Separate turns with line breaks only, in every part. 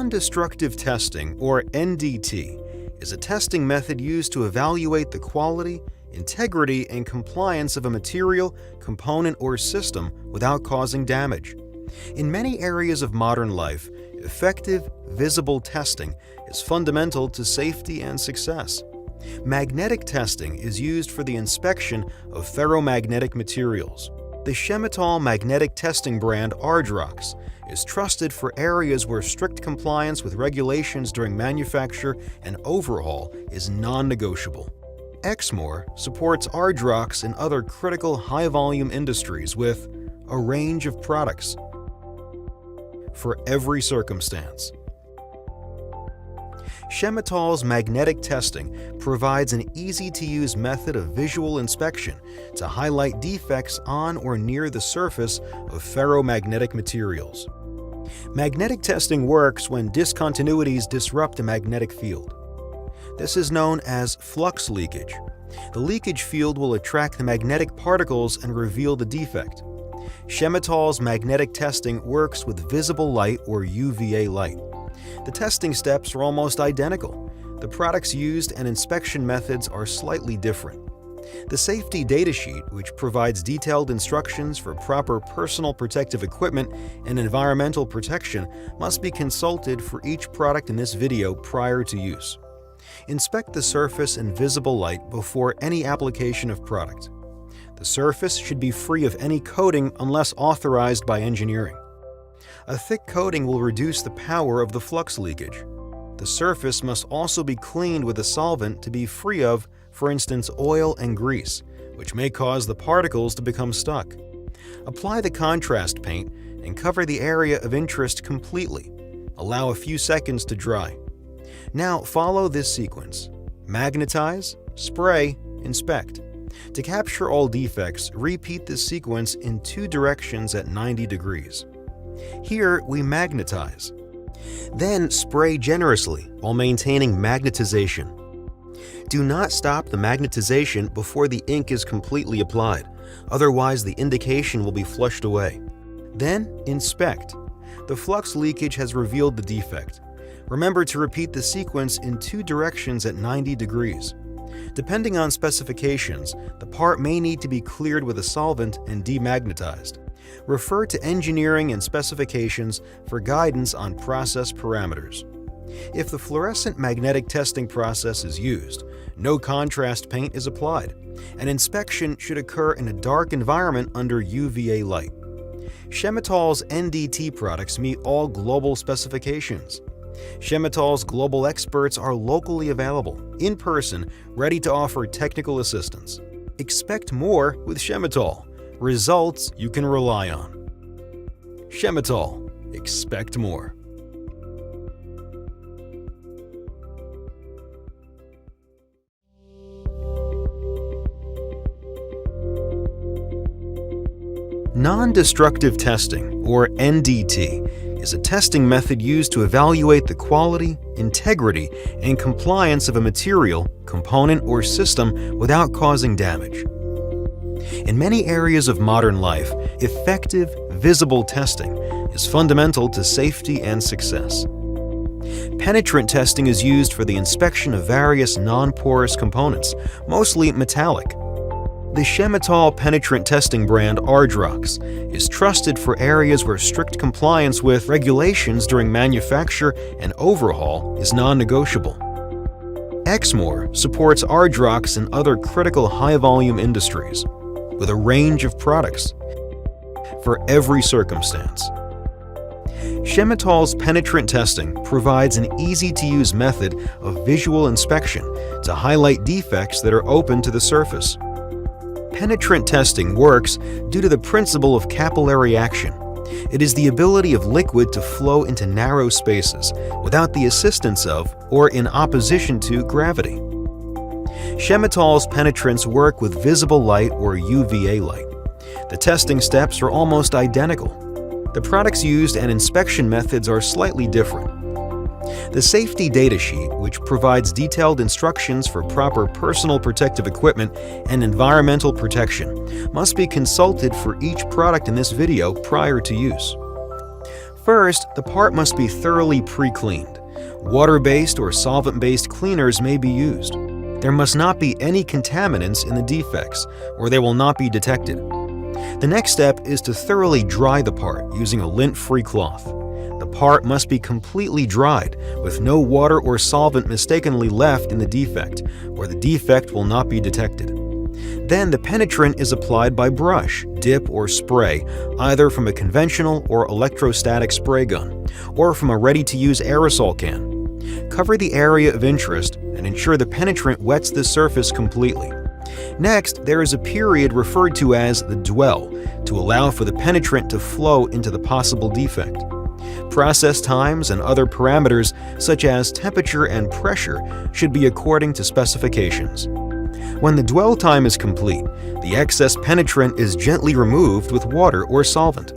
Non-destructive testing, or NDT, is a testing method used to evaluate the quality, integrity, and compliance of a material, component, or system without causing damage. In many areas of modern life, effective, visible testing is fundamental to safety and success. Magnetic testing is used for the inspection of ferromagnetic materials. The Chemetall magnetic testing brand Ardrox is trusted for areas where strict compliance with regulations during manufacture and overhaul is non-negotiable. Exmor supports Ardrox in other critical high-volume industries with a range of products for every circumstance. Chemetall's magnetic testing provides an easy-to-use method of visual inspection to highlight defects on or near the surface of ferromagnetic materials. Magnetic testing works when discontinuities disrupt a magnetic field. This is known as flux leakage. The leakage field will attract the magnetic particles and reveal the defect. Chemetall's magnetic testing works with visible light or UVA light. The testing steps are almost identical. The products used and inspection methods are slightly different. The safety datasheet, which provides detailed instructions for proper personal protective equipment and environmental protection, must be consulted for each product in this video prior to use. Inspect the surface in visible light before any application of product. The surface should be free of any coating unless authorized by engineering. A thick coating will reduce the power of the flux leakage. The surface must also be cleaned with a solvent to be free of, for instance, oil and grease, which may cause the particles to become stuck. Apply the contrast paint and cover the area of interest completely. Allow a few seconds to dry. Now follow this sequence: magnetize, spray, inspect. To capture all defects, repeat this sequence in two directions at 90 degrees. Here we magnetize. Then spray generously while maintaining magnetization. Do not stop the magnetization before the ink is completely applied, otherwise the indication will be flushed away. Then inspect. The flux leakage has revealed the defect. Remember to repeat the sequence in two directions at 90 degrees. Depending on specifications, the part may need to be cleared with a solvent and demagnetized. Refer to engineering and specifications for guidance on process parameters. If the fluorescent magnetic testing process is used, no contrast paint is applied, and inspection should occur in a dark environment under UVA light. Chemetall's NDT products meet all global specifications. Chemetall's global experts are locally available, in person, ready to offer technical assistance. Expect more with Chemetall. Results you can rely on. Chemetall. Expect more. Non-destructive testing, or NDT, is a testing method used to evaluate the quality, integrity, and compliance of a material, component, or system without causing damage. In many areas of modern life, effective, visible testing is fundamental to safety and success. Penetrant testing is used for the inspection of various non-porous components, mostly metallic. The Chemetall penetrant testing brand Ardrox is trusted for areas where strict compliance with regulations during manufacture and overhaul is non-negotiable. Exmor supports Ardrox in other critical high-volume industries with a range of products for every circumstance. Chemetall's penetrant testing provides an easy-to-use method of visual inspection to highlight defects that are open to the surface. Penetrant testing works due to the principle of capillary action. It is the ability of liquid to flow into narrow spaces without the assistance of or in opposition to gravity. Chemetall's penetrants work with visible light or UVA light. The testing steps are almost identical. The products used and inspection methods are slightly different. The safety datasheet, which provides detailed instructions for proper personal protective equipment and environmental protection, must be consulted for each product in this video prior to use. First, the part must be thoroughly pre-cleaned. Water-based or solvent-based cleaners may be used. There must not be any contaminants in the defects, or they will not be detected. The next step is to thoroughly dry the part using a lint-free cloth. The part must be completely dried, with no water or solvent mistakenly left in the defect, or the defect will not be detected. Then the penetrant is applied by brush, dip, or spray, either from a conventional or electrostatic spray gun, or from a ready-to-use aerosol can. Cover the area of interest and ensure the penetrant wets the surface completely. Next, there is a period referred to as the dwell to allow for the penetrant to flow into the possible defect. Process times and other parameters such as temperature and pressure should be according to specifications. When the dwell time is complete, the excess penetrant is gently removed with water or solvent.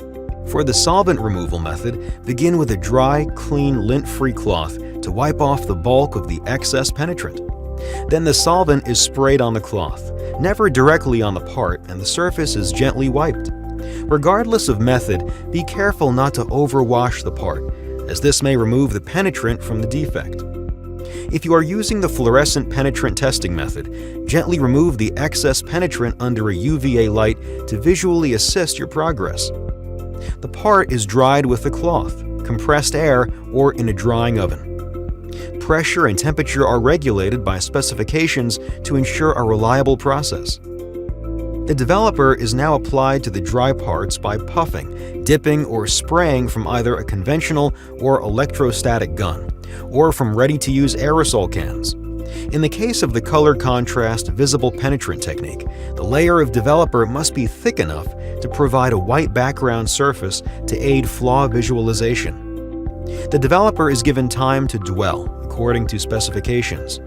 For the solvent removal method, begin with a dry, clean, lint-free cloth to wipe off the bulk of the excess penetrant. Then the solvent is sprayed on the cloth, never directly on the part, and the surface is gently wiped. Regardless of method, be careful not to overwash the part, as this may remove the penetrant from the defect. If you are using the fluorescent penetrant testing method, gently remove the excess penetrant under a UVA light to visually assist your progress. The part is dried with the cloth, compressed air, or in a drying oven. Pressure and temperature are regulated by specifications to ensure a reliable process. The developer is now applied to the dry parts by puffing, dipping, or spraying from either a conventional or electrostatic gun, or from ready-to-use aerosol cans. In the case of the color contrast visible penetrant technique, the layer of developer must be thick enough to provide a white background surface to aid flaw visualization. The developer is given time to dwell, according to specifications.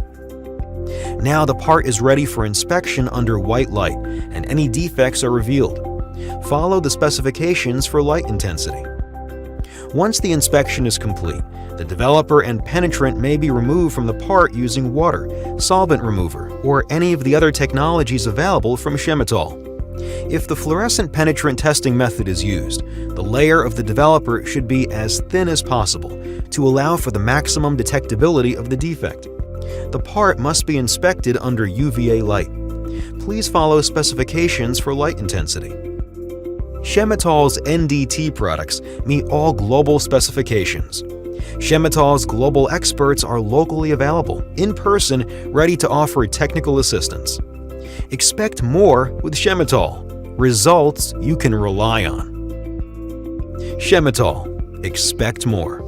Now the part is ready for inspection under white light, and any defects are revealed. Follow the specifications for light intensity. Once the inspection is complete, the developer and penetrant may be removed from the part using water, solvent remover, or any of the other technologies available from Chemetall. If the fluorescent penetrant testing method is used, the layer of the developer should be as thin as possible to allow for the maximum detectability of the defect. The part must be inspected under UVA light. Please follow specifications for light intensity. Chemetall's NDT products meet all global specifications. Chemetall's global experts are locally available, in person, ready to offer technical assistance. Expect more with Chemetall. Results you can rely on. Chemetall. Expect more.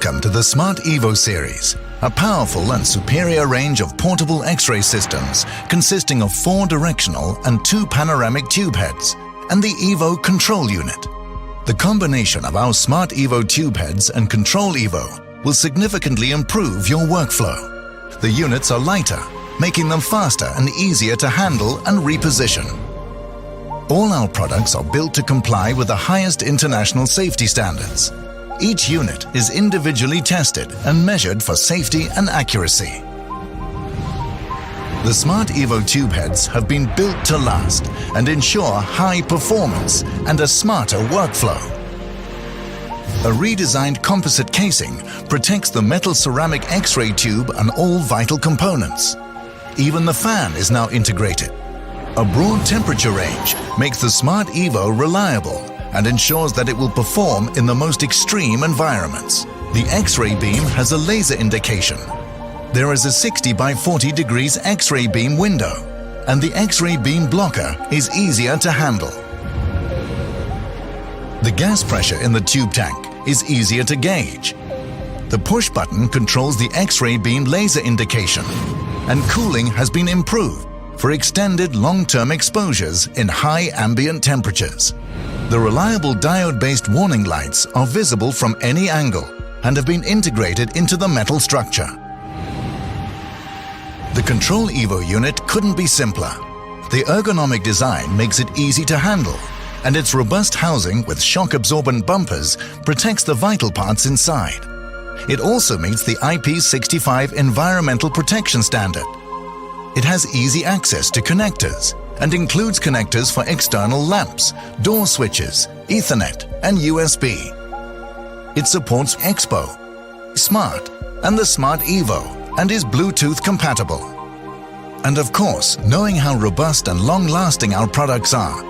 Welcome to the Smart Evo series, a powerful and superior range of portable X-ray systems consisting of 4 directional and 2 panoramic tube heads, and the Evo control unit. The combination of our Smart Evo tube heads and Control Evo will significantly improve your workflow. The units are lighter, making them faster and easier to handle and reposition. All our products are built to comply with the highest international safety standards. Each unit is individually tested and measured for safety and accuracy. The Smart Evo tube heads have been built to last and ensure high performance and a smarter workflow. A redesigned composite casing protects the metal ceramic X-ray tube and all vital components. Even the fan is now integrated. A broad temperature range makes the Smart Evo reliable and ensures that it will perform in the most extreme environments. The X-ray beam has a laser indication. There is a 60 by 40 degrees X-ray beam window, and the X-ray beam blocker is easier to handle. The gas pressure in the tube tank is easier to gauge. The push button controls the X-ray beam laser indication, and cooling has been improved for extended long-term exposures in high ambient temperatures. The reliable diode-based warning lights are visible from any angle and have been integrated into the metal structure. The Control Evo unit couldn't be simpler. The ergonomic design makes it easy to handle, and its robust housing with shock-absorbent bumpers protects the vital parts inside. It also meets the IP65 Environmental Protection Standard. It has easy access to connectors and includes connectors for external lamps, door switches, Ethernet and USB. It supports Expo, Smart and the Smart Evo and is Bluetooth compatible. And of course, knowing how robust and long-lasting our products are,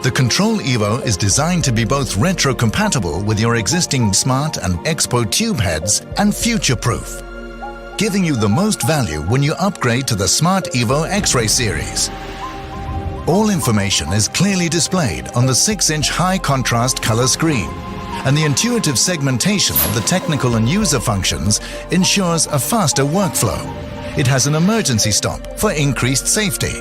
the Control Evo is designed to be both retro-compatible with your existing Smart and Expo tube heads and future-proof, giving you the most value when you upgrade to the Smart Evo X-Ray series. All information is clearly displayed on the 6-inch high-contrast color screen, and the intuitive segmentation of the technical and user functions ensures a faster workflow. It has an emergency stop for increased safety.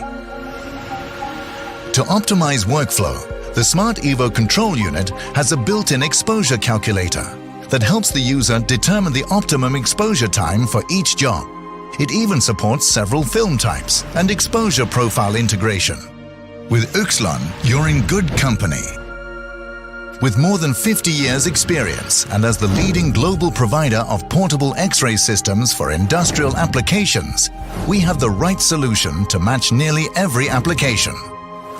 To optimize workflow, the Smart Evo control unit has a built-in exposure calculator that helps the user determine the optimum exposure time for each job. It even supports several film types and exposure profile integration. With Qnde, you're in good company. With more than 50 years experience and as the leading global provider of portable X-ray systems for industrial applications, we have the right solution to match nearly every application.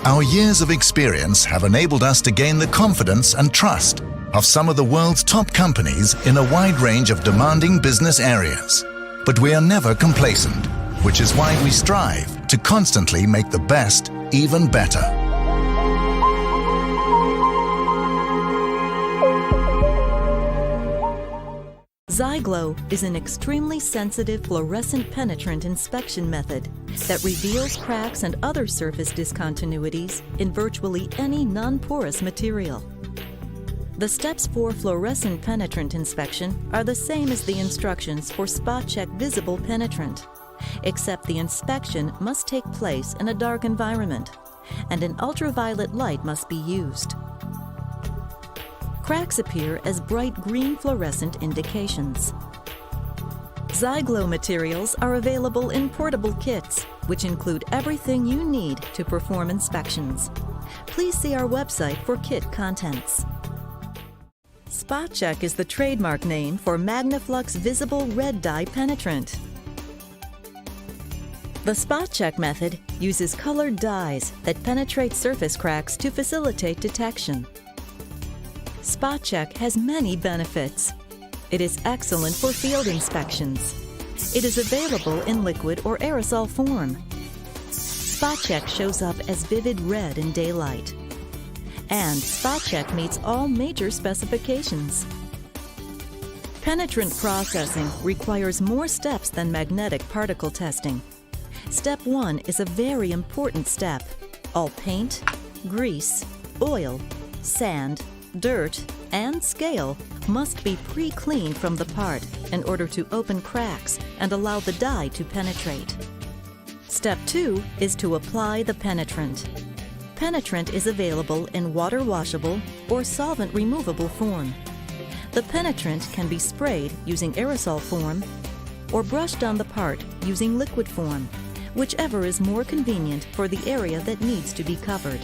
Our years of experience have enabled us to gain the confidence and trust of some of the world's top companies in a wide range of demanding business areas. But we are never complacent, which is why we strive to constantly make the best even better.
Xyglow is an extremely sensitive fluorescent penetrant inspection method that reveals cracks and other surface discontinuities in virtually any non-porous material. The steps for fluorescent penetrant inspection are the same as the instructions for spot check visible penetrant, except the inspection must take place in a dark environment, and an ultraviolet light must be used. Cracks appear as bright green fluorescent indications. Xyglow materials are available in portable kits, which include everything you need to perform inspections. Please see our website for kit contents. Spot Check is the trademark name for Magnaflux Visible Red Dye Penetrant. The Spot Check method uses colored dyes that penetrate surface cracks to facilitate detection. Spot Check has many benefits. It is excellent for field inspections. It is available in liquid or aerosol form. Spot Check shows up as vivid red in daylight. And Spot Check meets all major specifications. Penetrant processing requires more steps than magnetic particle testing. Step 1 is a very important step. All paint, grease, oil, sand, dirt, and scale must be pre-cleaned from the part in order to open cracks and allow the dye to penetrate. Step 2 is to apply the penetrant. Penetrant is available in water-washable or solvent-removable form. The penetrant can be sprayed using aerosol form or brushed on the part using liquid form, whichever is more convenient for the area that needs to be covered.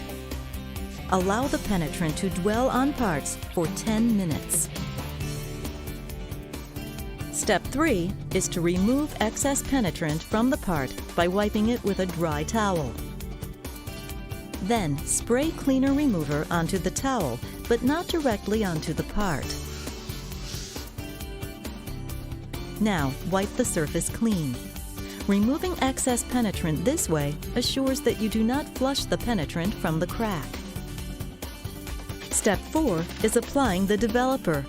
Allow the penetrant to dwell on parts for 10 minutes. Step 3 is to remove excess penetrant from the part by wiping it with a dry towel. Then spray cleaner remover onto the towel, but not directly onto the part. Now wipe the surface clean. Removing excess penetrant this way assures that you do not flush the penetrant from the crack. Step 4 is applying the developer.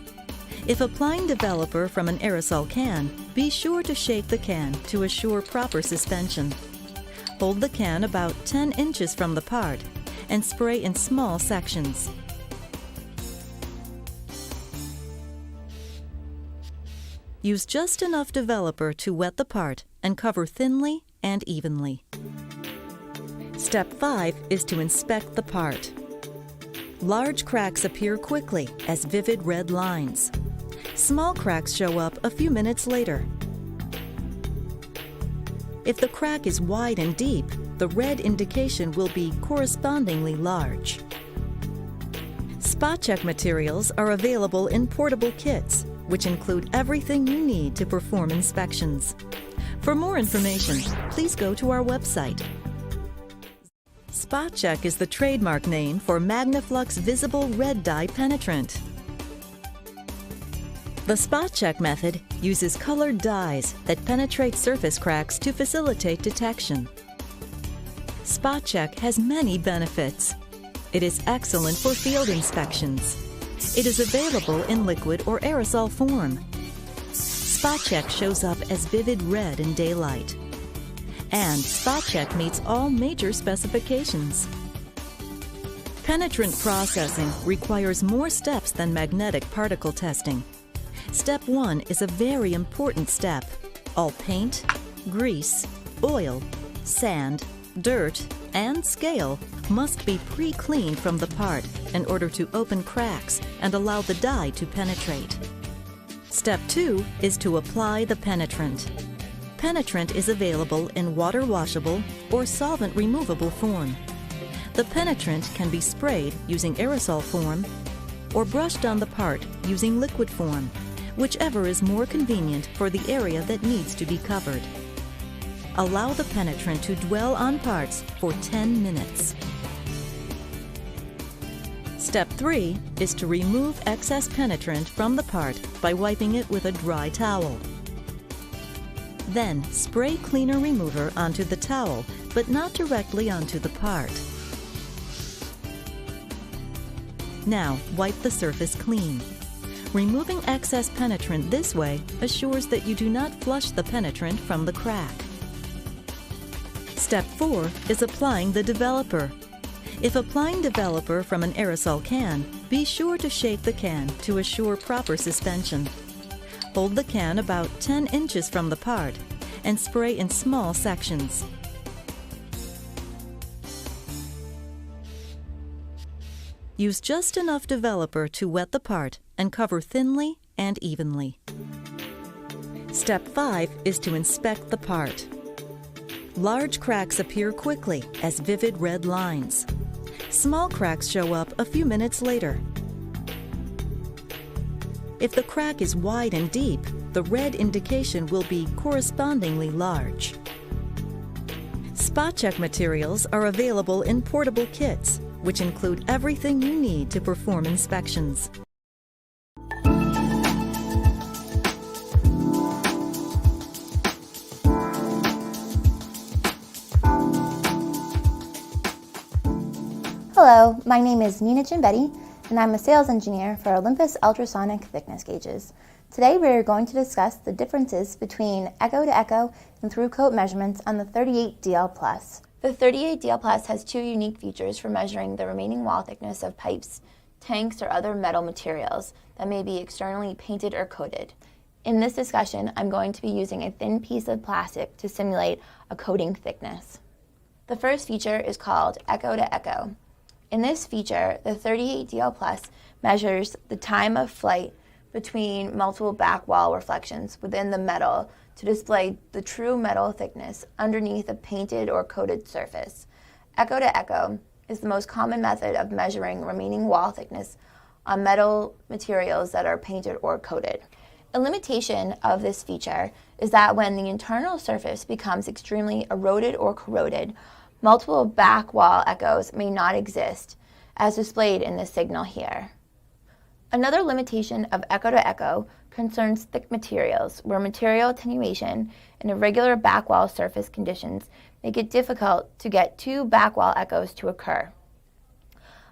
If applying developer from an aerosol can, be sure to shake the can to assure proper suspension. Hold the can about 10 inches from the part and spray in small sections. Use just enough developer to wet the part and cover thinly and evenly. Step 5 is to inspect the part. Large cracks appear quickly as vivid red lines. Small cracks show up a few minutes later. If the crack is wide and deep, the red indication will be correspondingly large. Spot check materials are available in portable kits, which include everything you need to perform inspections. For more information, please go to our website. Spot Check is the trademark name for Magnaflux Visible Red Dye Penetrant. The Spot Check method uses colored dyes that penetrate surface cracks to facilitate detection. Spot Check has many benefits. It is excellent for field inspections. It is available in liquid or aerosol form. Spot Check shows up as vivid red in daylight. And Spot Check meets all major specifications. Penetrant processing requires more steps than magnetic particle testing. Step 1 is a very important step. All paint, grease, oil, sand, dirt, and scale must be pre-cleaned from the part in order to open cracks and allow the dye to penetrate. Step 2 is to apply the penetrant. Penetrant is available in water-washable or solvent-removable form. The penetrant can be sprayed using aerosol form or brushed on the part using liquid form, whichever is more convenient for the area that needs to be covered. Allow the penetrant to dwell on parts for 10 minutes. Step 3 is to remove excess penetrant from the part by wiping it with a dry towel. Then spray cleaner remover onto the towel, but not directly onto the part. Now wipe the surface clean. Removing excess penetrant this way assures that you do not flush the penetrant from the crack. Step 4 is applying the developer. If applying developer from an aerosol can, be sure to shake the can to assure proper suspension. Hold the can about 10 inches from the part and spray in small sections. Use just enough developer to wet the part and cover thinly and evenly. Step 5 is to inspect the part. Large cracks appear quickly as vivid red lines. Small cracks show up a few minutes later. If the crack is wide and deep, the red indication will be correspondingly large. Spot check materials are available in portable kits, which include everything you need to perform inspections.
Hello, my name is Nina Qnde, and I'm a sales engineer for Olympus ultrasonic thickness gauges. Today we are going to discuss the differences between echo-to-echo and through-coat measurements on the 38DL+. The 38DL+ has two unique features for measuring the remaining wall thickness of pipes tanks, or other metal materials that may be externally painted or coated. In this discussion, I'm going to be using a thin piece of plastic to simulate a coating thickness. The first feature is called echo to echo. In this feature, the 38DL Plus measures the time of flight between multiple back wall reflections within the metal to display the true metal thickness underneath a painted or coated surface. Echo to echo is the most common method of measuring remaining wall thickness on metal materials that are painted or coated. A limitation of this feature is that when the internal surface becomes extremely eroded or corroded, multiple back wall echoes may not exist, as displayed in this signal here. Another limitation of echo to echo concerns thick materials, where material attenuation and irregular back wall surface conditions make it difficult to get two back wall echoes to occur.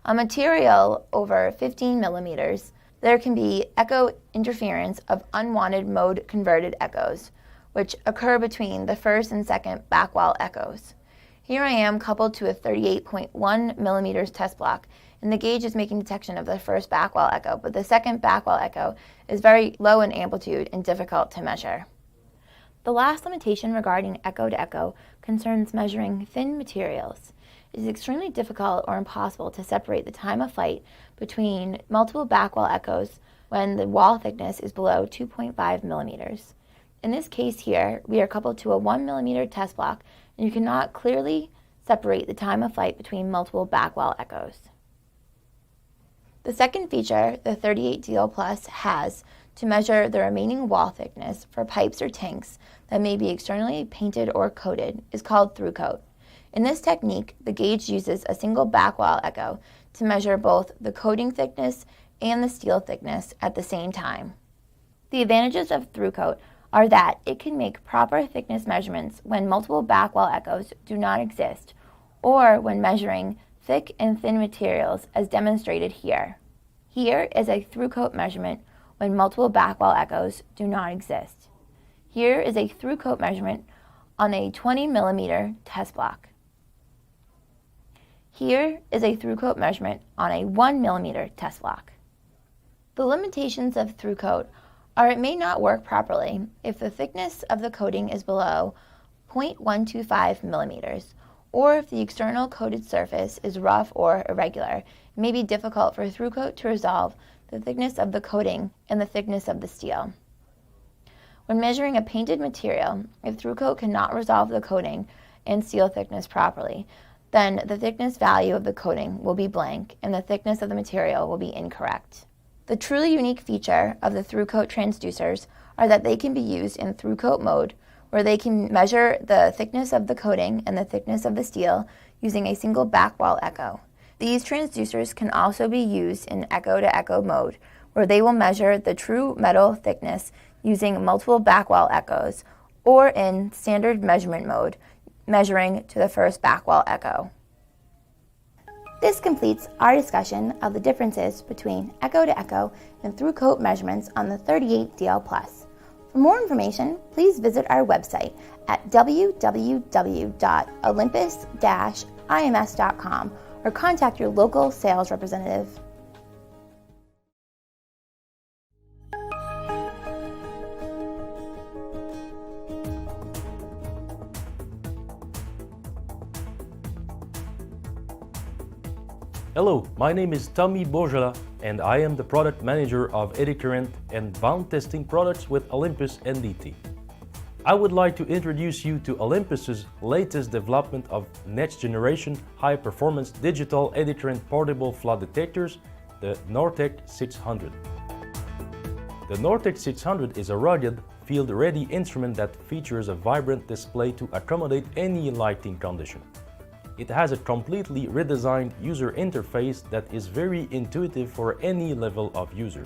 On material over 15 millimeters, there can be echo interference of unwanted mode converted echoes, which occur between the first and second back wall echoes. Here I am coupled to a 38.1 millimeters test block, and the gauge is making detection of the first back wall echo, but the second back wall echo is very low in amplitude and difficult to measure. The last limitation regarding echo to echo concerns measuring thin materials. It is extremely difficult or impossible to separate the time of flight between multiple back wall echoes when the wall thickness is below 2.5 millimeters. In this case here, we are coupled to a 1 millimeter test block, and you cannot clearly separate the time of flight between multiple back wall echoes. The second feature the 38DL Plus has to measure the remaining wall thickness for pipes or tanks that may be externally painted or coated is called through coat. In this technique, the gauge uses a single back wall echo to measure both the coating thickness and the steel thickness at the same time. The advantages of through coat are that it can make proper thickness measurements when multiple back wall echoes do not exist, or when measuring thick and thin materials as demonstrated here. Here is a through coat measurement when multiple back wall echoes do not exist. Here is a through coat measurement on a 20 millimeter test block. Here is a through coat measurement on a 1 millimeter test block. The limitations of through coat are it may not work properly if the thickness of the coating is below 0.125 millimeters, or if the external coated surface is rough or irregular. It may be difficult for through coat to resolve the thickness of the coating and the thickness of the steel. When measuring a painted material, if through coat cannot resolve the coating and steel thickness properly, then the thickness value of the coating will be blank and the thickness of the material will be incorrect. The truly unique feature of the through coat transducers are that they can be used in through coat mode, where they can measure the thickness of the coating and the thickness of the steel using a single back wall echo. These transducers can also be used in echo to echo mode, where they will measure the true metal thickness using multiple back wall echoes, or in standard measurement mode, measuring to the first back wall echo. This completes our discussion of the differences between echo to echo and through coat measurements on the 38DL Plus. For more information, please visit our website at www.olympus-ims.com or contact your local sales representative.
Hello, my name is Tommy Bourgelat and I am the product manager of eddy current and bond testing products with Olympus NDT. I would like to introduce you to Olympus's latest development of next generation high performance digital eddy current portable flood detectors, the Nortec 600. The Nortec 600 is a rugged, field-ready instrument that features a vibrant display to accommodate any lighting condition. It has a completely redesigned user interface that is very intuitive for any level of user.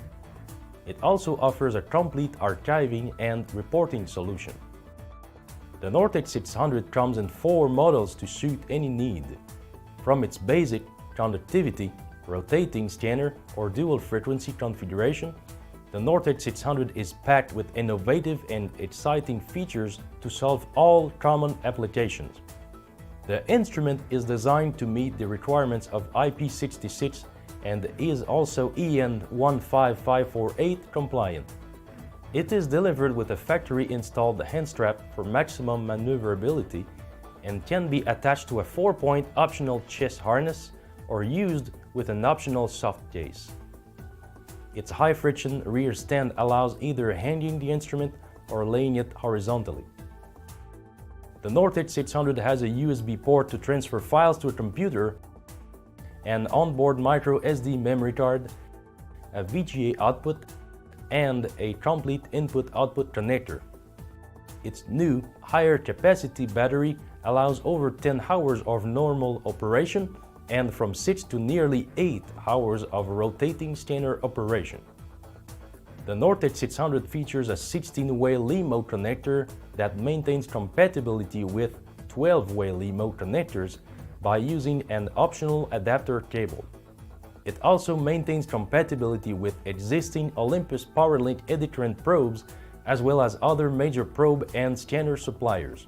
It also offers a complete archiving and reporting solution. The Nortec 600 comes in 4 models to suit any need. From its basic conductivity, rotating scanner, or dual frequency configuration, the Nortec 600 is packed with innovative and exciting features to solve all common applications. The instrument is designed to meet the requirements of IP66 and is also EN 15548 compliant. It is delivered with a factory-installed hand strap for maximum maneuverability and can be attached to a 4-point optional chest harness or used with an optional soft case. Its high-friction rear stand allows either hanging the instrument or laying it horizontally. The Nortec 600 has a USB port to transfer files to a computer, an onboard micro SD memory card, a VGA output, and a complete input-output connector. Its new, higher capacity battery allows over 10 hours of normal operation and from 6 to nearly 8 hours of rotating scanner operation. The Nortec 600 features a 16-way LEMO connector that maintains compatibility with 12-way LEMO connectors by using an optional adapter cable. It also maintains compatibility with existing Olympus PowerLink eddy current probes as well as other major probe and scanner suppliers.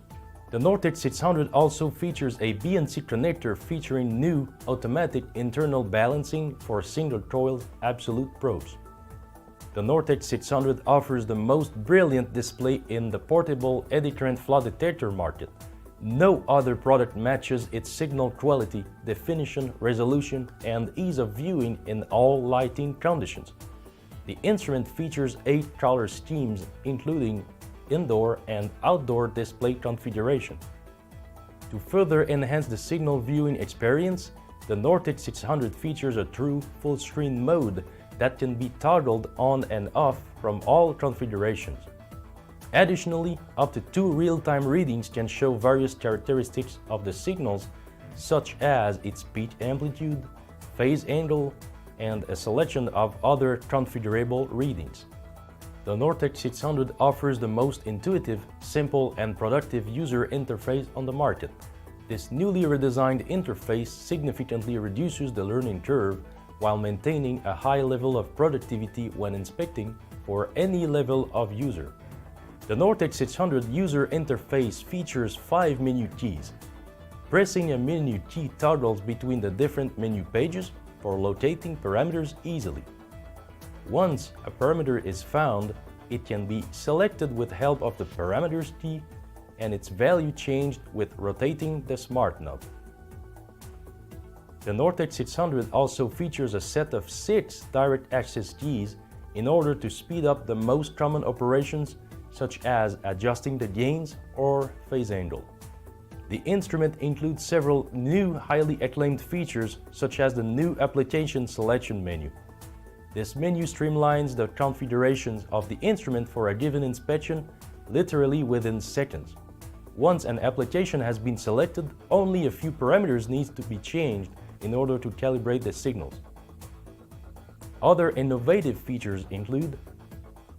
The Nortec 600 also features a BNC connector featuring new automatic internal balancing for single-coil absolute probes. The Nortec 600 offers the most brilliant display in the portable eddy current flaw detector market. No other product matches its signal quality, definition, resolution, and ease of viewing in all lighting conditions. The instrument features 8 color schemes, including indoor and outdoor display configuration. To further enhance the signal viewing experience, the Nortec 600 features a true full-screen mode that can be toggled on and off from all configurations. Additionally, up to 2 real-time readings can show various characteristics of the signals, such as its peak amplitude, phase angle, and a selection of other configurable readings. The Nortec 600 offers the most intuitive, simple, and productive user interface on the market. This newly redesigned interface significantly reduces the learning curve while maintaining a high level of productivity when inspecting for any level of user. The Nortec 600 user interface features 5 menu keys. Pressing a menu key toggles between the different menu pages for locating parameters easily. Once a parameter is found, it can be selected with help of the parameters key and its value changed with rotating the smart knob. The Nortec 600 also features a set of 6 direct access keys in order to speed up the most common operations such as adjusting the gains or phase angle. The instrument includes several new highly acclaimed features such as the new application selection menu. This menu streamlines the configurations of the instrument for a given inspection literally within seconds. Once an application has been selected, only a few parameters need to be changed in order to calibrate the signals. Other innovative features include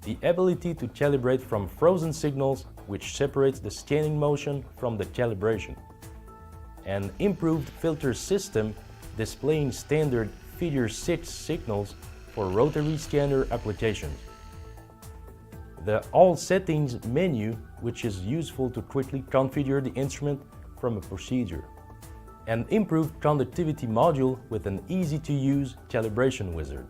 the ability to calibrate from frozen signals, which separates the scanning motion from the calibration, an improved filter system displaying standard Figure 6 signals for rotary scanner applications, the All Settings menu, which is useful to quickly configure the instrument from a procedure, an improved conductivity module with an easy-to-use calibration wizard.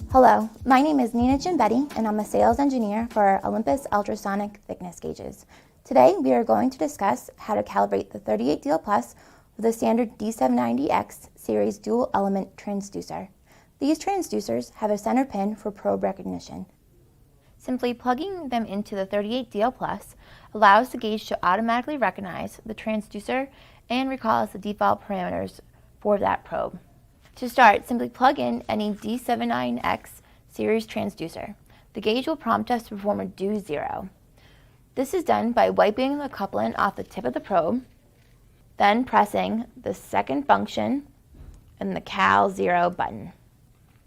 Hello, my name is Nina Qnde, and I'm a sales engineer for Olympus ultrasonic thickness gauges. Today we are going to discuss how to calibrate the 38 DL Plus with a standard D790X series dual element transducer. These transducers have a center pin for probe recognition. Simply plugging them into the 38 DL Plus allows the gauge to automatically recognize the transducer and recalls the default parameters for that probe. To start, simply plug in any D79X series transducer. The gauge will prompt us to perform a do zero. This is done by wiping the couplant off the tip of the probe, then pressing the second function and the Cal 0 button.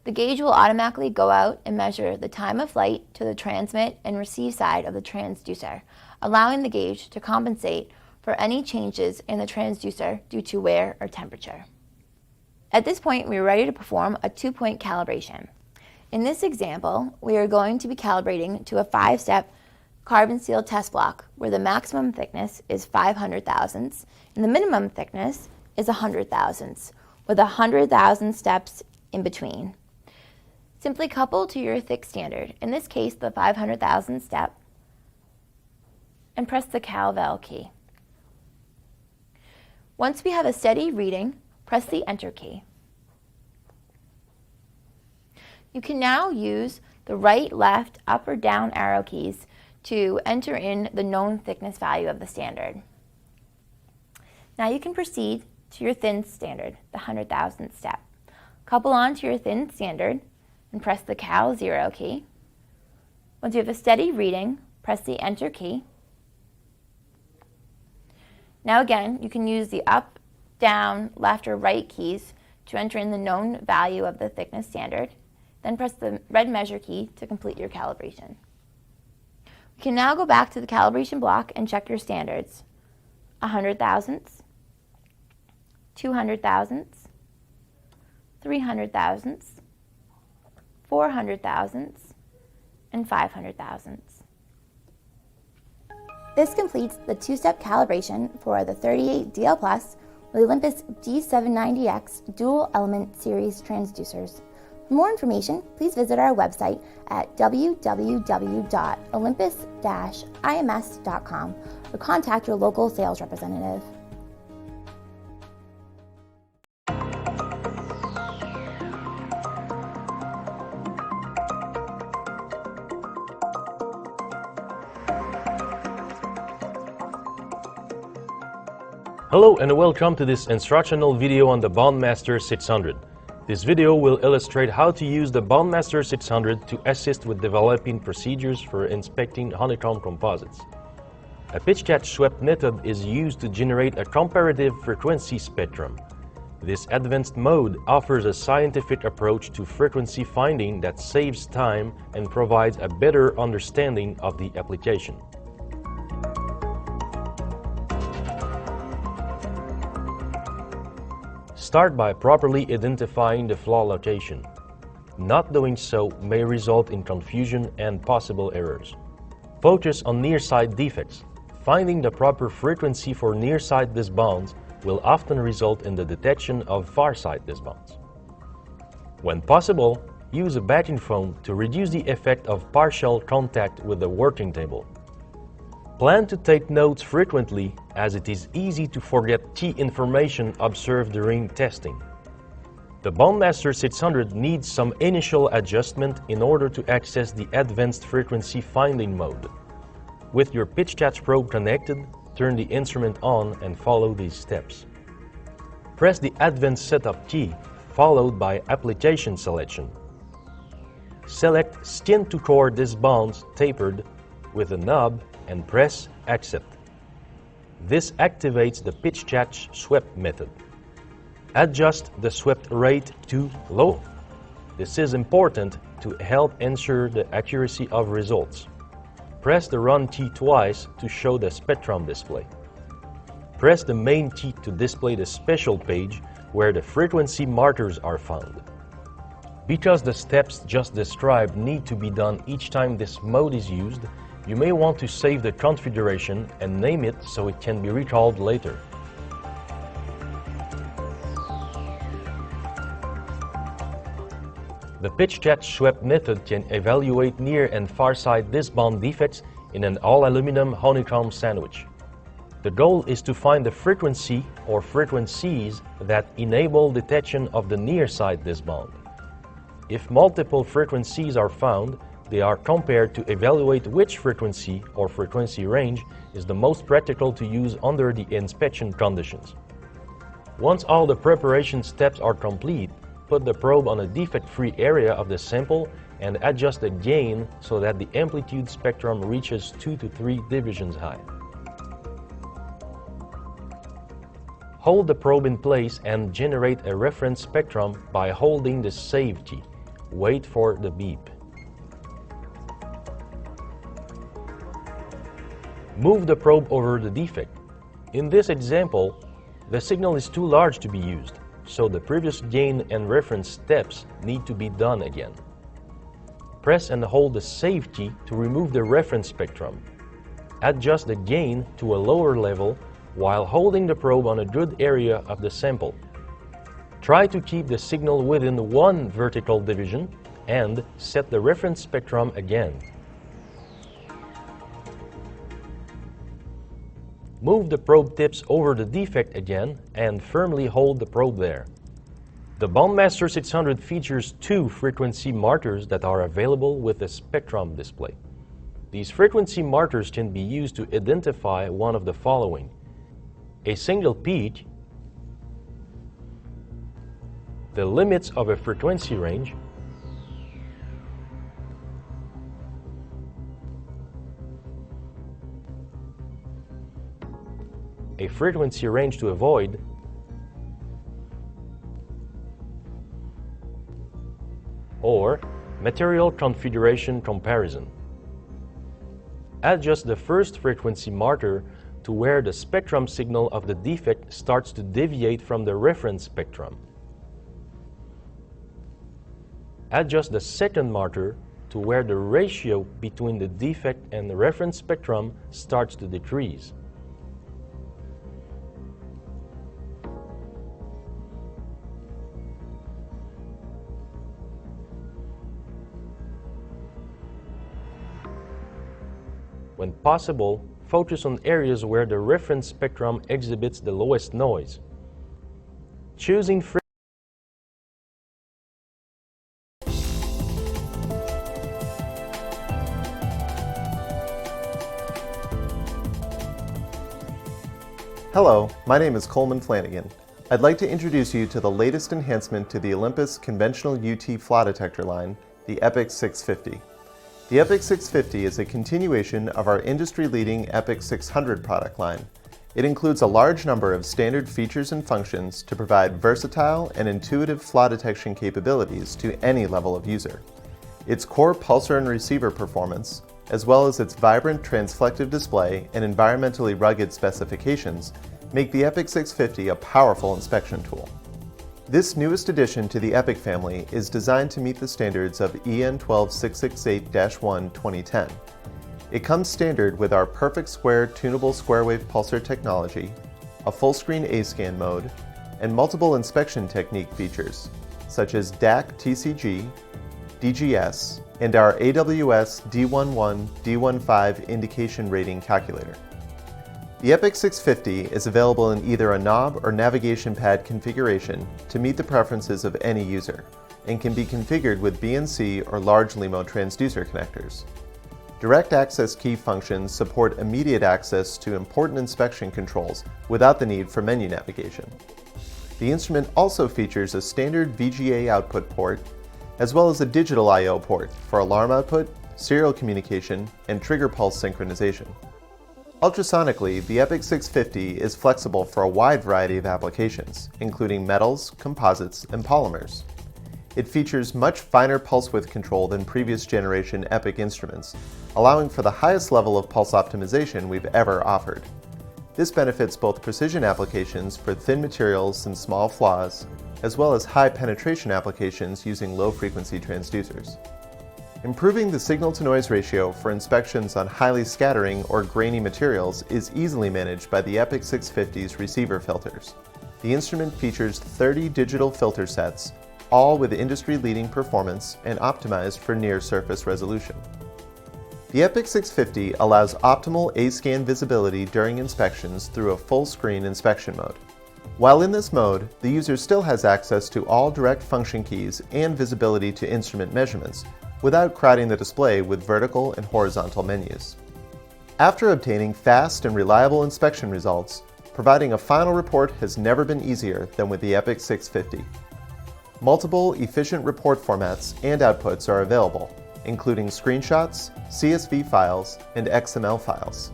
The gauge will automatically go out and measure the time of flight to the transmit and receive side of the transducer, allowing the gauge to compensate for any changes in the transducer due to wear or temperature. At this point, we are ready to perform a 2-point calibration. In this example, we are going to be calibrating to a 5-step carbon steel test block where the maximum thickness is 500 thousandths and the minimum thickness is 100 thousandths, with 100,000 steps in between. Simply couple to your thick standard, in this case the 500,000 step, and press the Cal/Val key. Once we have a steady reading, press the Enter key. You can now use the right, left, up, or down arrow keys to enter in the known thickness value of the standard. Now you can proceed to your thin standard, the 100,000th step. Couple on to your thin standard and press the Cal/0 key. Once you have a steady reading, press the Enter key. Now again, you can use the up, down, left, or right keys to enter in the known value of the thickness standard. Then press the red measure key to complete your calibration. We can now go back to the calibration block and check your standards. 100 thousandths, 200 thousandths, 300 thousandths, 400 thousandths, and 500 thousandths. This completes the 2-step calibration for the 38 DL Plus with Olympus D790X dual element series transducers. For more information, please visit our website at www.olympus-ims.com or contact your local sales representative.
Hello and welcome to this instructional video on the Bondmaster 600. This video will illustrate how to use the Bondmaster 600 to assist with developing procedures for inspecting honeycomb composites. A pitch catch swept method is used to generate a comparative frequency spectrum. This advanced mode offers a scientific approach to frequency finding that saves time and provides a better understanding of the application. Start by properly identifying the flaw location. Not doing so may result in confusion and possible errors. Focus on near-side defects. Finding the proper frequency for near-side disbounds will often result in the detection of far-side disbounds. When possible, use a backing foam to reduce the effect of partial contact with the working table. Plan to take notes frequently, as it is easy to forget key information observed during testing. The Bondmaster 600 needs some initial adjustment in order to access the advanced frequency finding mode. With your pitch catch probe connected, turn the instrument on and follow these steps. Press the Advanced Setup key, followed by Application Selection. Select Skin to Core Disbounds Tapered with a knob and press Accept. This activates the pitch catch swept method. Adjust the swept rate to low. This is important to help ensure the accuracy of results. Press the Run key twice to show the spectrum display. Press the Main key to display the special page where the frequency markers are found. Because the steps just described need to be done each time this mode is used, you may want to save the configuration and name it so it can be recalled later. The pitch catch swept method can evaluate near and far side disbound defects in an all-aluminum honeycomb sandwich. The goal is to find the frequency or frequencies that enable detection of the near side disbound. If multiple frequencies are found, they are compared to evaluate which frequency or frequency range is the most practical to use under the inspection conditions. Once all the preparation steps are complete, put the probe on a defect-free area of the sample and adjust the gain so that the amplitude spectrum reaches 2 to 3 divisions high. Hold the probe in place and generate a reference spectrum by holding the Save key. Wait for the beep. Move the probe over the defect. In this example, the signal is too large to be used, so the previous gain and reference steps need to be done again. Press and hold the Save key to remove the reference spectrum. Adjust the gain to a lower level while holding the probe on a good area of the sample. Try to keep the signal within one vertical division and set the reference spectrum again. Move the probe tips over the defect again and firmly hold the probe there. The Bondmaster 600 features two frequency markers that are available with the spectrum display. These frequency markers can be used to identify one of the following: a single peak, the limits of a frequency range, a frequency range to avoid, or material configuration comparison. Adjust the first frequency marker to where the spectrum signal of the defect starts to deviate from the reference spectrum. Adjust the second marker to where the ratio between the defect and the reference spectrum starts to decrease. When possible, focus on areas where the reference spectrum exhibits the lowest noise. Choosing
Hello, my name is Coleman Flanagan. I'd like to introduce you to the latest enhancement to the Olympus conventional UT flaw detector line, the EPIC 650. The EPIC 650 is a continuation of our industry-leading EPIC 600 product line. It includes a large number of standard features and functions to provide versatile and intuitive flaw detection capabilities to any level of user. Its core pulsar and receiver performance, as well as its vibrant transflective display and environmentally rugged specifications, make the EPIC 650 a powerful inspection tool. This newest addition to the EPIC family is designed to meet the standards of EN 12668-1 2010. It comes standard with our perfect square tunable square wave pulsar technology, a full screen A-scan mode, and multiple inspection technique features, such as DAC TCG, DGS, and our AWS D11, D15 indication rating calculator. The EPIC 650 is available in either a knob or navigation pad configuration to meet the preferences of any user, and can be configured with BNC or large LEMO transducer connectors. Direct access key functions support immediate access to important inspection controls without the need for menu navigation. The instrument also features a standard VGA output port, as well as a digital I/O port for alarm output, serial communication, and trigger pulse synchronization. Ultrasonically, the EPIC 650 is flexible for a wide variety of applications, including metals, composites, and polymers. It features much finer pulse width control than previous generation EPIC instruments, allowing for the highest level of pulse optimization we've ever offered. This benefits both precision applications for thin materials and small flaws, as well as high penetration applications using low frequency transducers. Improving the signal-to-noise ratio for inspections on highly scattering or grainy materials is easily managed by the EPIC 650's receiver filters. The instrument features 30 digital filter sets, all with industry-leading performance and optimized for near-surface resolution. The EPIC 650 allows optimal A-scan visibility during inspections through a full-screen inspection mode. While in this mode, the user still has access to all direct function keys and visibility to instrument measurements, without crowding the display with vertical and horizontal menus. After obtaining fast and reliable inspection results, providing a final report has never been easier than with the EPIC 650. Multiple efficient report formats and outputs are available, including screenshots, CSV files, and XML files.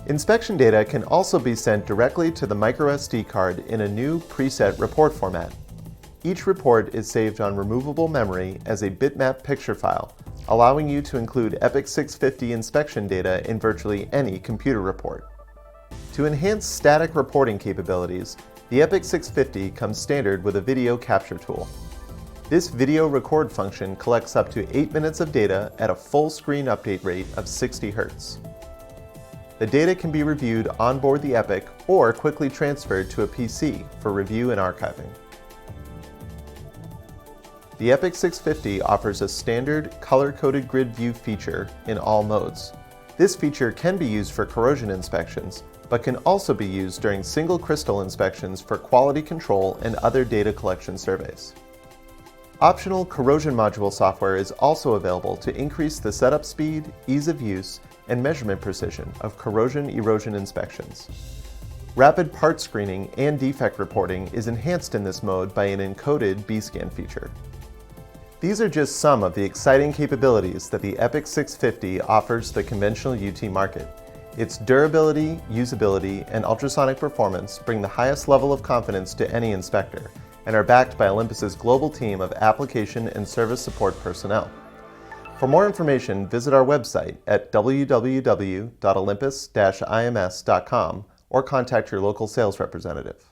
Inspection data can also be sent directly to the microSD card in a new preset report format. Each report is saved on removable memory as a bitmap picture file, allowing you to include EPIC 650 inspection data in virtually any computer report. To enhance static reporting capabilities, the EPIC 650 comes standard with a video capture tool. This video record function collects up to 8 minutes of data at a full screen update rate of 60 Hz. The data can be reviewed on board the EPIC or quickly transferred to a PC for review and archiving. The EPIC 650 offers a standard color-coded grid view feature in all modes. This feature can be used for corrosion inspections, but can also be used during single crystal inspections for quality control and other data collection surveys. Optional corrosion module software is also available to increase the setup speed, ease of use, and measurement precision of corrosion erosion inspections. Rapid part screening and defect reporting is enhanced in this mode by an encoded B-scan feature. These are just some of the exciting capabilities that the EPIC 650 offers the conventional UT market. Its durability, usability, and ultrasonic performance bring the highest level of confidence to any inspector, and are backed by Olympus's global team of application and service support personnel. For more information, visit our website at www.olympus-ims.com or contact your local sales representative.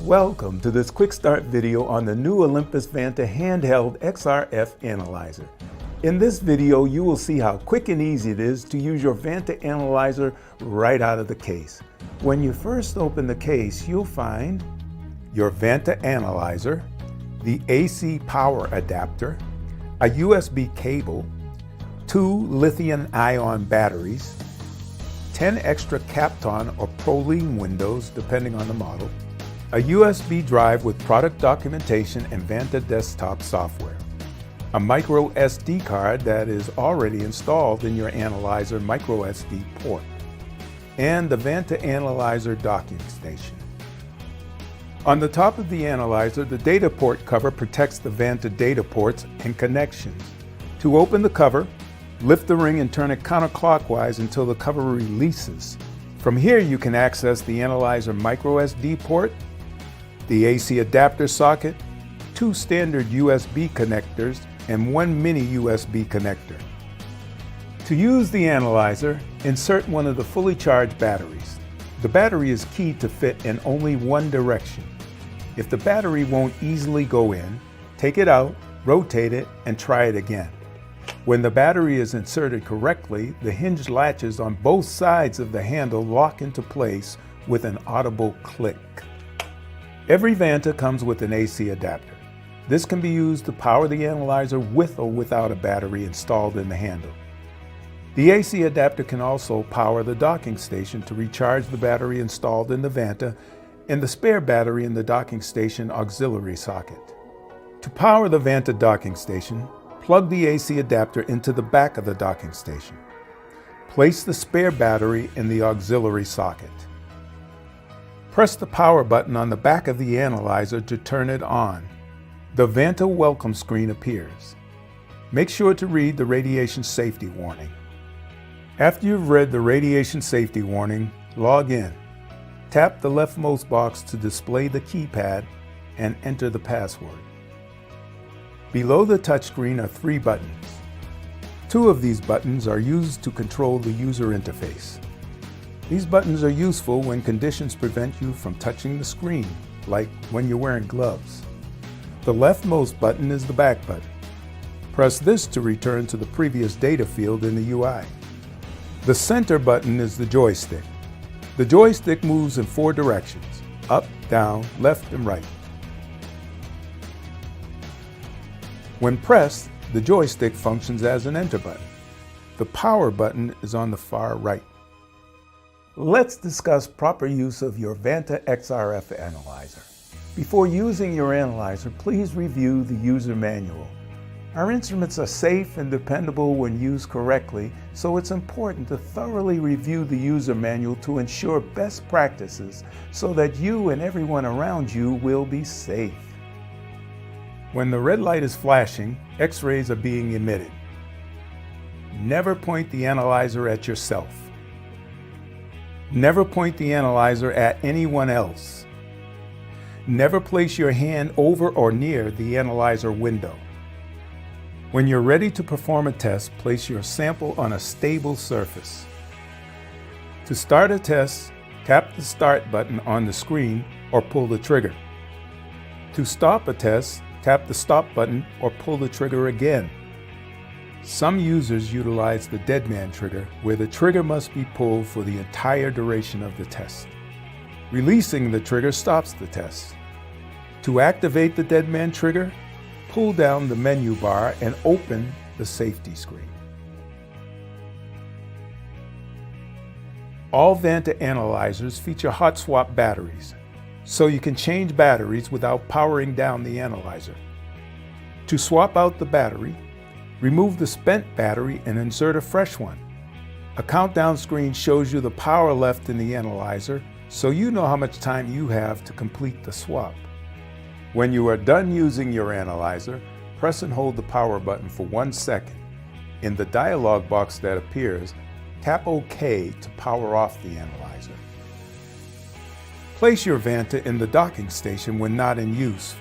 Welcome to this quick start video on the new Olympus Vanta handheld XRF analyzer. In this video, you will see how quick and easy it is to use your Vanta analyzer right out of the case. When you first open the case, you'll find your Vanta analyzer, the AC power adapter, a USB cable, 2 lithium-ion batteries, 10 extra Kapton or Prolene windows depending on the model, a USB drive with product documentation and Vanta desktop software, a micro SD card that is already installed in your analyzer micro SD port, and the Vanta analyzer docking station. On the top of the analyzer, the data port cover protects the Vanta data ports and connections. To open the cover, lift the ring and turn it counterclockwise until the cover releases. From here, you can access the analyzer micro SD port, the AC adapter socket, 2 standard USB connectors, and 1 mini USB connector. To use the analyzer, insert one of the fully charged batteries. The battery is key to fit in only one direction. If the battery won't easily go in, take it out, rotate it, and try it again. When the battery is inserted correctly, the hinge latches on both sides of the handle lock into place with an audible click. Every Vanta comes with an AC adapter. This can be used to power the analyzer with or without a battery installed in the handle. The AC adapter can also power the docking station to recharge the battery installed in the Vanta and the spare battery in the docking station auxiliary socket. To power the Vanta docking station, plug the AC adapter into the back of the docking station. Place the spare battery in the auxiliary socket. Press the power button on the back of the analyzer to turn it on. The Vanta welcome screen appears. Make sure to read the radiation safety warning. After you've read the radiation safety warning, log in. Tap the leftmost box to display the keypad and enter the password. Below the touchscreen are 3 buttons. 2 of these buttons are used to control the user interface. These buttons are useful when conditions prevent you from touching the screen, like when you're wearing gloves. The leftmost button is the back button. Press this to return to the previous data field in the UI. The center button is the joystick. The joystick moves in 4 directions: up, down, left, and right. When pressed, the joystick functions as an enter button. The power button is on the far right. Let's discuss proper use of your Vanta XRF analyzer. Before using your analyzer, please review the user manual. Our instruments are safe and dependable when used correctly, so it's important to thoroughly review the user manual to ensure best practices so that you and everyone around you will be safe. When the red light is flashing, X-rays are being emitted. Never point the analyzer at yourself. Never point the analyzer at anyone else. Never place your hand over or near the analyzer window. When you're ready to perform a test, place your sample on a stable surface. To start a test, tap the Start button on the screen or pull the trigger. To stop a test, tap the Stop button or pull the trigger again. Some users utilize the deadman trigger, where the trigger must be pulled for the entire duration of the test. Releasing the trigger stops the test. To activate the deadman trigger, pull down the menu bar and open the safety screen. All Vanta analyzers feature hot swap batteries, so you can change batteries without powering down the analyzer. To swap out the battery, remove the spent battery and insert a fresh one. A countdown screen shows you the power left in the analyzer, so you know how much time you have to complete the swap. When you are done using your analyzer, press and hold the power button for 1 second. In the dialog box that appears, tap OK to power off the analyzer. Place your Vanta in the docking station when not in use.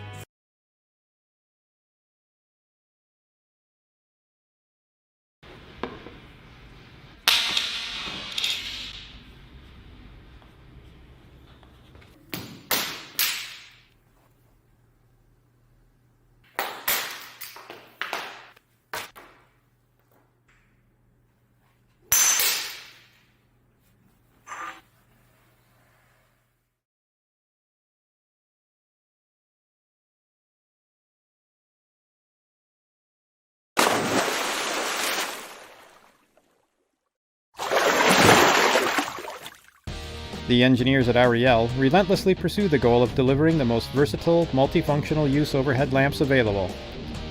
The engineers at Ariel relentlessly pursue the goal of delivering the most versatile, multifunctional use overhead lamps available.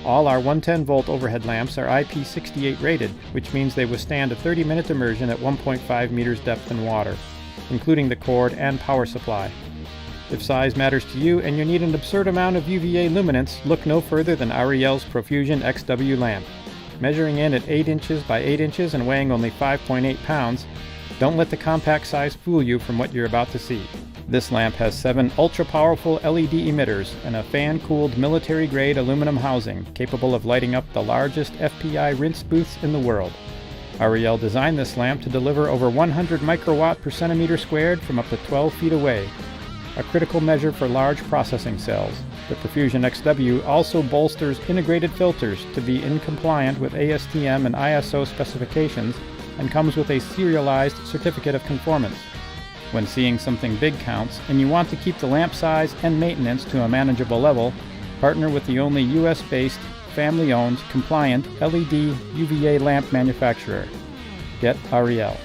All our 110-volt overhead lamps are IP68 rated, which means they withstand a 30-minute immersion at 1.5 meters depth in water, including the cord and power supply. If size matters to you and you need an absurd amount of UVA luminance, look no further than Ariel's Profusion XW lamp. Measuring in at 8 inches by 8 inches and weighing only 5.8 pounds, don't let the compact size fool you from what you're about to see. This lamp has 7 ultra-powerful LED emitters and a fan-cooled military-grade aluminum housing capable of lighting up the largest FPI rinse booths in the world. Ariel designed this lamp to deliver over 100 microwatt per centimeter squared from up to 12 feet away, a critical measure for large processing cells. The Profusion XW also bolsters integrated filters to be in compliant with ASTM and ISO specifications and comes with a serialized certificate of conformance. When seeing something big counts and you want to keep the lamp size and maintenance to a manageable level, partner with the only US-based, family-owned, compliant LED UVA lamp manufacturer. Get Ariel.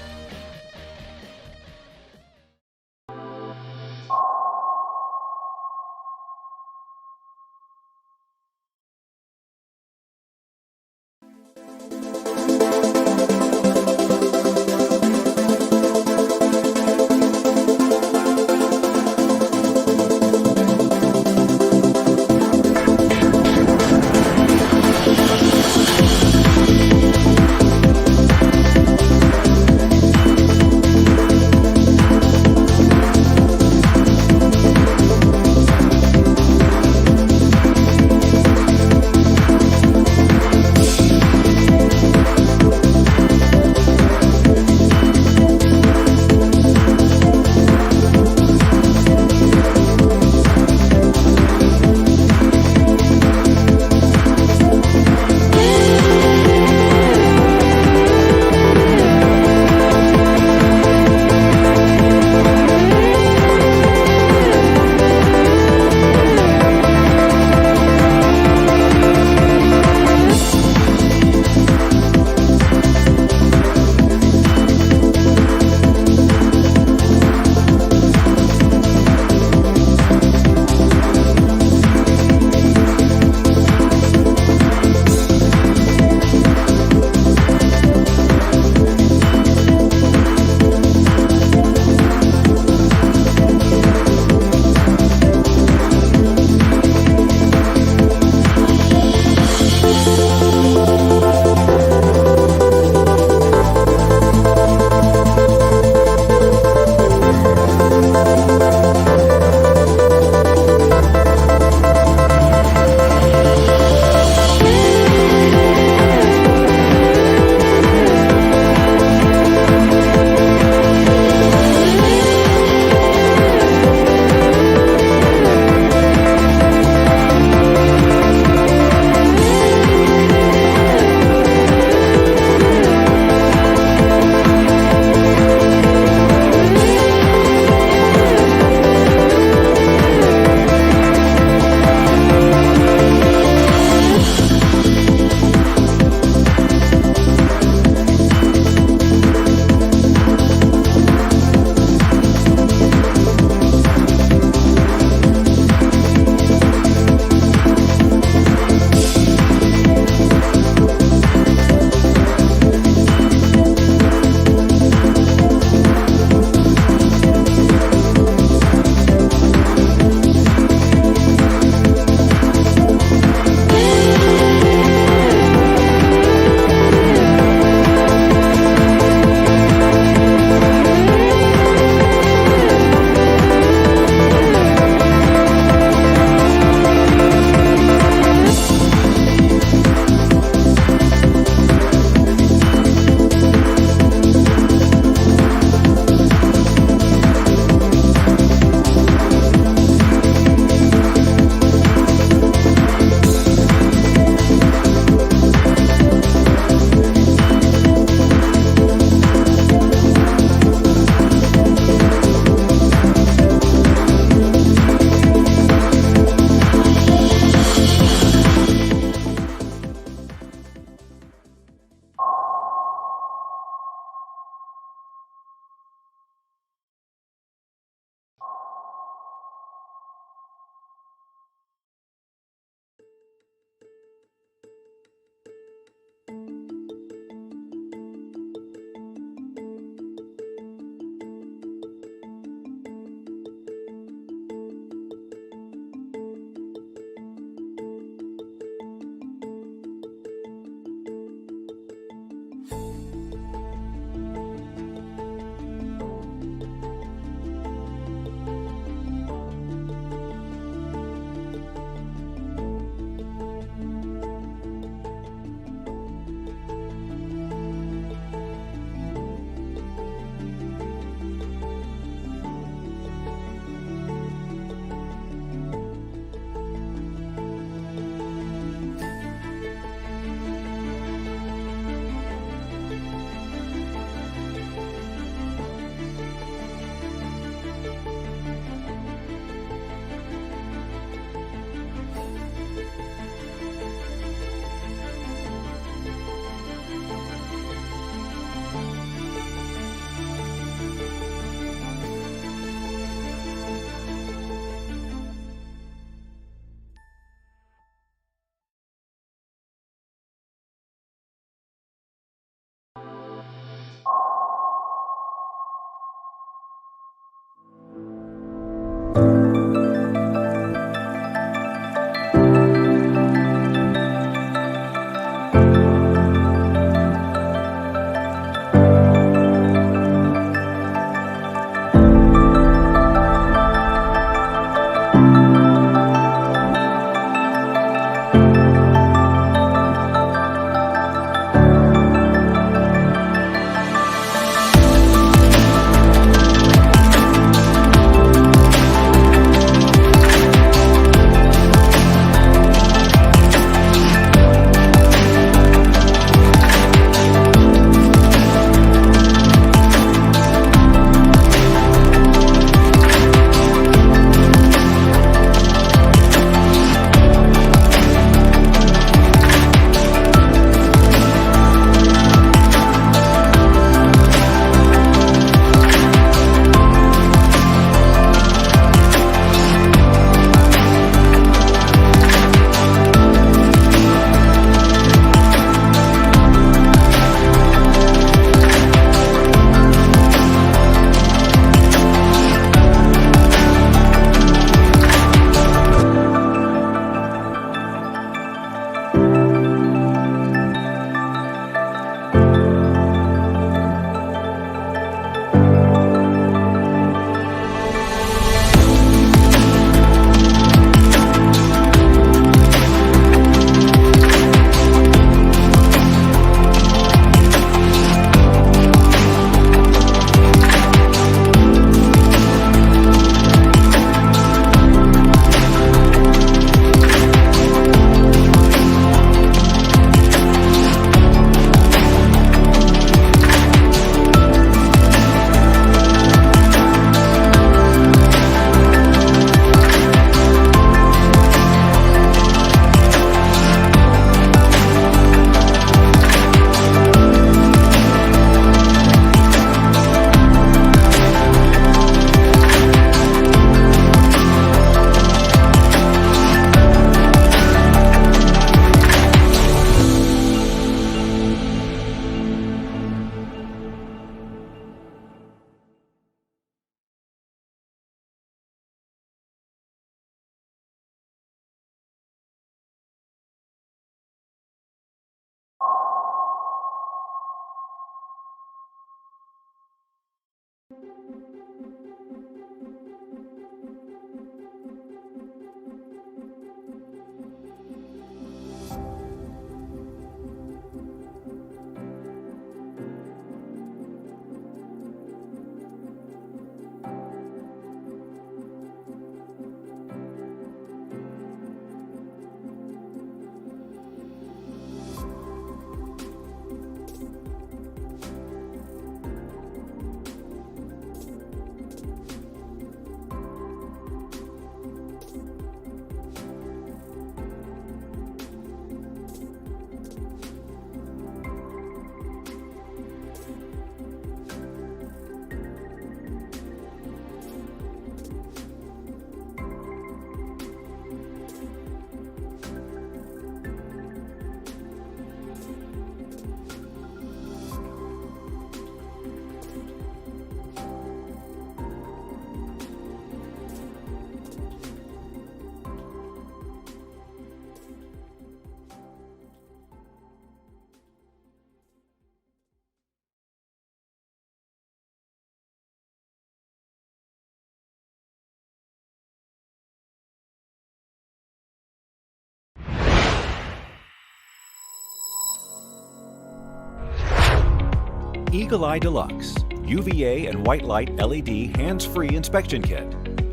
Eagle Eye Deluxe UVA and white light LED hands-free inspection kit.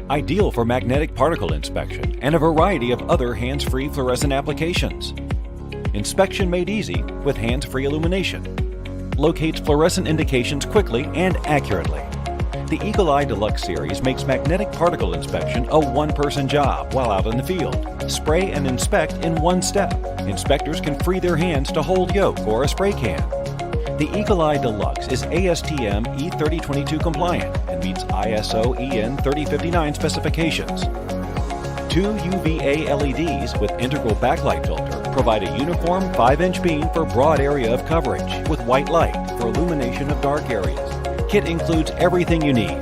Ideal for magnetic particle inspection and a variety of other hands-free fluorescent applications. Inspection made easy with hands-free illumination. Locates fluorescent indications quickly and accurately. The Eagle Eye Deluxe series makes magnetic particle inspection a one-person job while out in the field. Spray and inspect in one step. Inspectors can free their hands to hold yoke or a spray can. The Eagle Eye Deluxe is ASTM E3022 compliant and meets ISO EN 3059 specifications. Two UVA LEDs with integral backlight filter provide a uniform 5-inch beam for broad area of coverage with white light for illumination of dark areas. Kit includes everything you need: